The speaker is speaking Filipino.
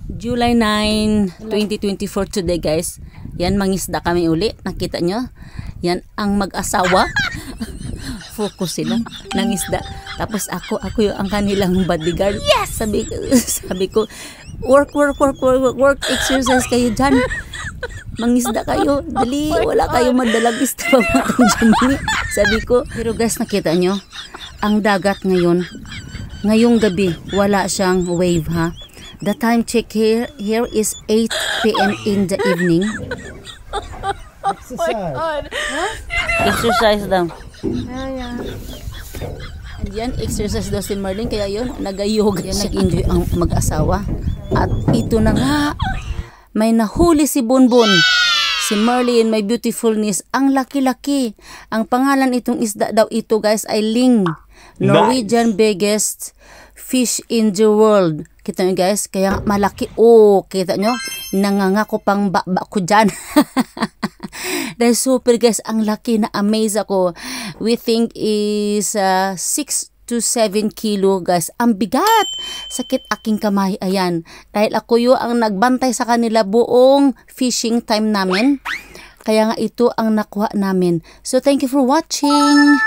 July 9, 2024 today guys. Yan, mangisda kami uli. Nakita nyo? Yan ang mag-asawa. Focus sila. Nangisda. Tapos ako yung ang kanilang bodyguard. Yes! Sabi ko, work, exercise kayo dyan. Mangisda kayo. Dali, wala kayo madalag isda pa mga. Sabi ko, pero guys, nakita nyo? Ang dagat ngayon, ngayong gabi, wala siyang wave ha. The time check here is 8 p.m. in the evening. Exercise. Huh? Exercise daw. Yeah. And yan, exercise daw si Merlin. Kaya yun, nag-yoga siya. Nag-enjoy ang mag-asawa. At ito na nga, may nahuli si Bonbon. Si Merlin, may beautifulness. Ang laki-laki. Ang pangalan itong isda daw ito guys ay Ling. Norwegian biggest fish in the world. Kita nyo guys, kaya malaki. Oh, kita nyo? Nangangako pang bakba ko dyan. Dahil super guys, ang laki, na amaze ako. We think is 6 to 7 kilo guys. Ang bigat. Sakit aking kamay. Ayan. Dahil ako yung ang nagbantay sa kanila buong fishing time namin. Kaya nga ito ang nakuha namin. So thank you for watching.